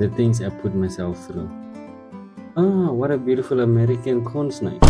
The things I put myself through. Ah, what a beautiful American corn snake.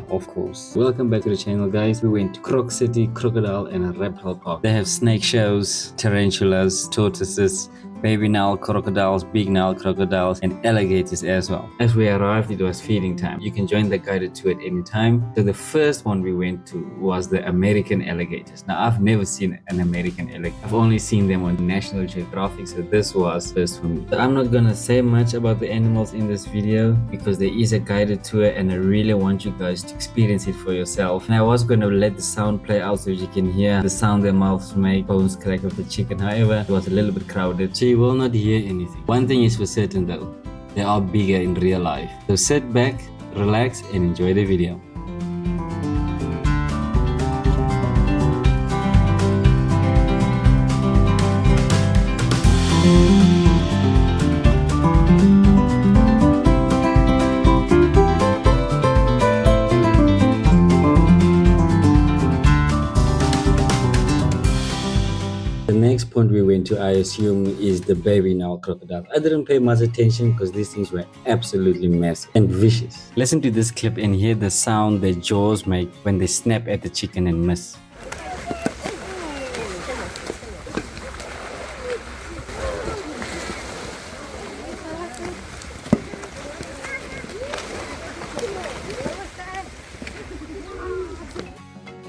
Of course. Welcome back to the channel, guys. We went to Croccity, Crocodile, and a Reptile park. They have snake shows, tarantulas, tortoises, baby Nile crocodiles, big Nile crocodiles, and alligators as well. As we arrived, it was feeding time. You can join the guided tour at any time. So the first one we went to was the American alligators. Now, I've never seen an American alligator. I've only seen them on National Geographic, so this was first for me. So I'm not gonna say much about the animals in this video because there is a guided tour and I really want you guys to experience it for yourself. And I was gonna let the sound play out so you can hear the sound their mouths make, bones crack of the chicken. However, it was a little bit crowded, so you will not hear anything. One thing is for certain though, they are bigger in real life. So sit back, relax, and enjoy the video. The next point we went to, I assume, is the baby Nile crocodile. I didn't pay much attention because these things were absolutely massive and vicious. Listen to this clip and hear the sound their jaws make when they snap at the chicken and miss.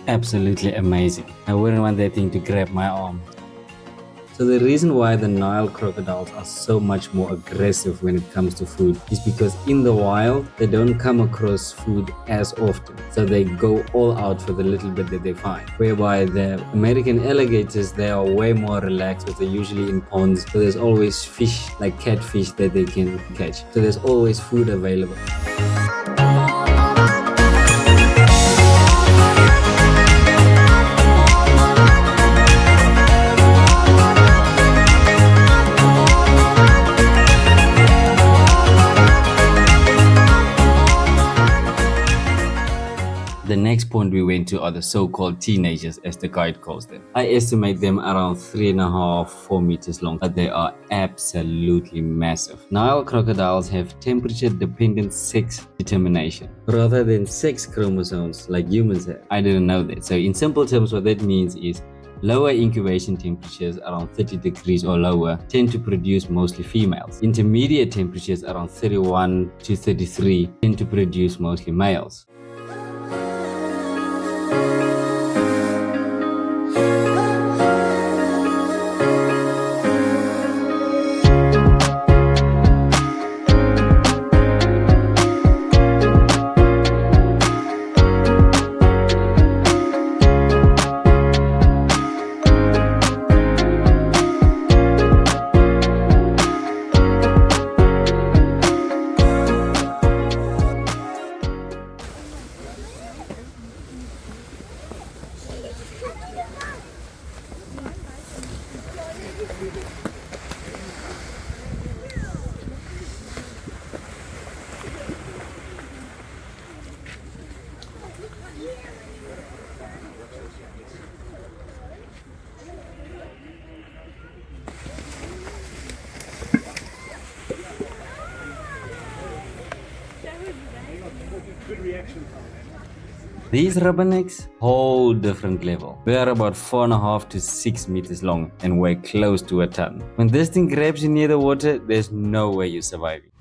Absolutely amazing. I wouldn't want that thing to grab my arm. So the reason why the Nile crocodiles are so much more aggressive when it comes to food is because in the wild, they don't come across food as often. So they go all out for the little bit that they find. Whereby the American alligators, they are way more relaxed because they're usually in ponds. So there's always fish, like catfish, that they can catch. So there's always food available. The next point we went to are the so-called teenagers, as the guide calls them. I estimate them around 3.5–4 meters long, but they are absolutely massive. Nile crocodiles have temperature-dependent sex determination rather than sex chromosomes like humans have. I didn't know that. So in simple terms, what that means is lower incubation temperatures around 30 degrees or lower tend to produce mostly females. Intermediate temperatures around 31 to 33 tend to produce mostly males. These rubbernecks, whole different level. They are about 4.5 to 6 meters long and weigh close to a ton. When this thing grabs you near the water, there's no way you're surviving.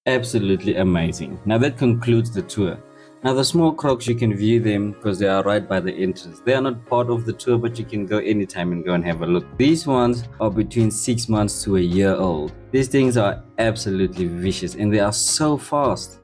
Absolutely amazing. Now that concludes the tour. Now the small crocs, you can view them because they are right by the entrance. They are not part of the tour, but you can go anytime and go and have a look. These ones are between 6 months to a year old. These things are absolutely vicious and they are so fast.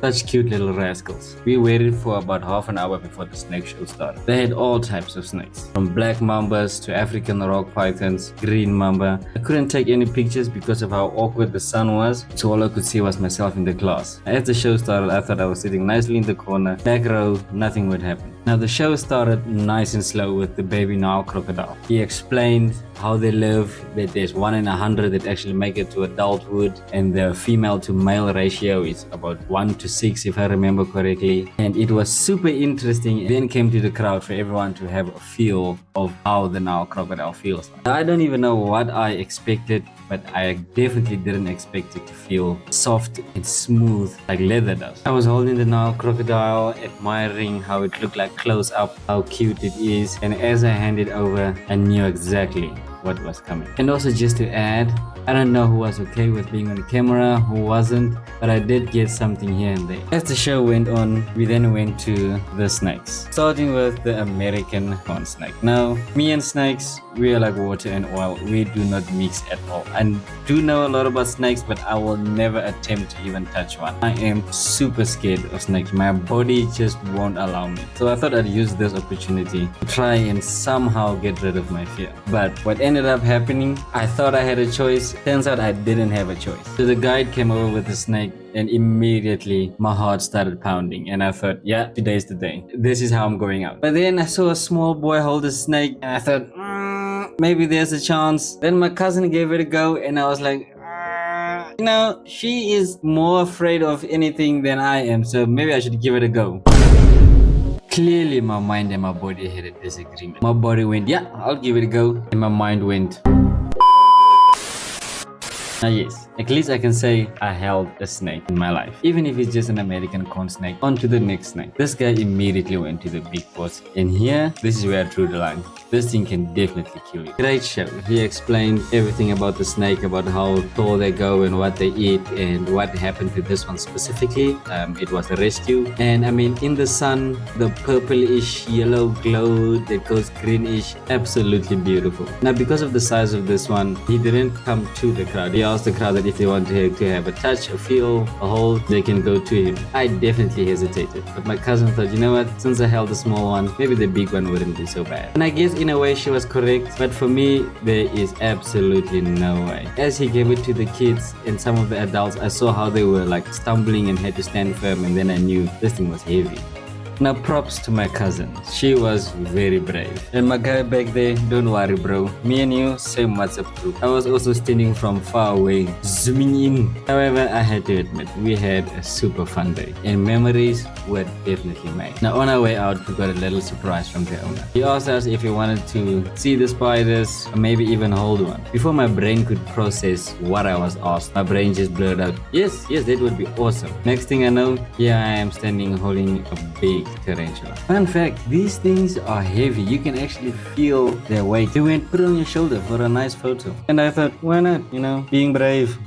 Such cute little rascals. We waited for about half an hour before the snake show started. They had all types of snakes, from black mambas to African rock pythons, green mamba. I couldn't take any pictures because of how awkward the sun was, so all I could see was myself in the class. As the show started, I thought I was sitting nicely in the corner, back row, nothing would happen. Now the show started nice and slow with the baby Nile crocodile. He explained how they live, that there's 1 in 100 that actually make it to adulthood, and the female to male ratio is about 1 to 6 if I remember correctly. And it was super interesting. It then came to the crowd for everyone to have a feel of how the Nile crocodile feels like. I don't even know what I expected, but I definitely didn't expect it to feel soft and smooth like leather does. I was holding the Nile crocodile, admiring how it looked like close up, how cute it is, and as I handed over, I knew exactly what was coming. And also, just to add, I don't know who was okay with being on the camera, who wasn't, but I did get something here and there. As the show went on, we then went to the snakes, starting with the American corn snake. Now, me and snakes, we are like water and oil. We do not mix at all. I do know a lot about snakes, but I will never attempt to even touch one. I am super scared of snakes. My body just won't allow me. So I thought I'd use this opportunity to try and somehow get rid of my fear. But what ended up happening, I thought I had a choice. Turns out I didn't have a choice. So the guide came over with the snake, and immediately my heart started pounding, and I thought, yeah, today's the day. This is how I'm going out. But then I saw a small boy hold a snake, and I thought, maybe there's a chance. Then my cousin gave it a go, and I was like, you know, she is more afraid of anything than I am, so maybe I should give it a go. Clearly, my mind and my body had a disagreement. My body went, yeah, I'll give it a go. And my mind went. Now yes, at least I can say I held a snake in my life. Even if it's just an American corn snake. On to the next snake. This guy immediately went to the big boss. And here, this is where I drew the line. This thing can definitely kill you. Great show. He explained everything about the snake, about how tall they go and what they eat and what happened to this one specifically. It was a rescue. And I mean, in the sun, the purplish yellow glow that goes greenish, absolutely beautiful. Now, because of the size of this one, he didn't come to the crowd. He asked the crowd that if they want to have a touch, a feel, a hold, they can go to him. I definitely hesitated, but my cousin thought, you know what, since I held the small one, maybe the big one wouldn't be so bad. And I guess in a way she was correct, but for me, there is absolutely no way. As he gave it to the kids and some of the adults, I saw how they were like stumbling and had to stand firm, and then I knew this thing was heavy. Now props to my cousin, she was very brave. And my guy back there, don't worry bro, me and you, same WhatsApp group. I was also standing from far away, zooming in. However, I had to admit, we had a super fun day and memories were definitely made. Now on our way out, we got a little surprise from the owner. He asked us if we wanted to see the spiders or maybe even hold one. Before my brain could process what I was asked, my brain just blurred out, yes, that would be awesome. Next thing I know, here I am standing holding a big tarantula. Fun fact, these things are heavy. You can actually feel their weight. They went, put it on your shoulder for a nice photo. And I thought, why not? You know, being brave.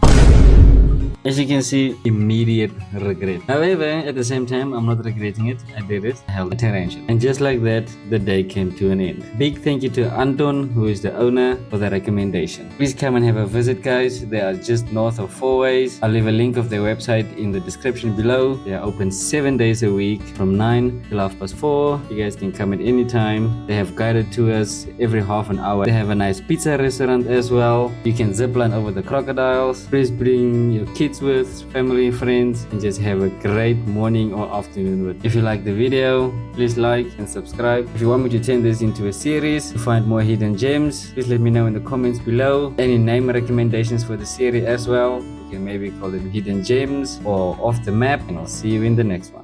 As you can see, immediate regret. However, at the same time, I'm not regretting it. I did it. I held a tarantula. And just like that, the day came to an end. Big thank you to Anton, who is the owner, for the recommendation. Please come and have a visit, guys. They are just north of Four Ways. I'll leave a link of their website in the description below. They are open 7 days a week from 9 till 4:30. You guys can come at any time. They have guided tours every half an hour. They have a nice pizza restaurant as well. You can zip line over the crocodiles. Please bring your kids kids with, family, friends, and just have a great morning or afternoon with. If you like the video, please like and subscribe. If you want me to turn this into a series to find more hidden gems, please let me know in the comments below. Any name recommendations for the series as well. You can maybe call them hidden gems or off the map, and I'll see you in the next one.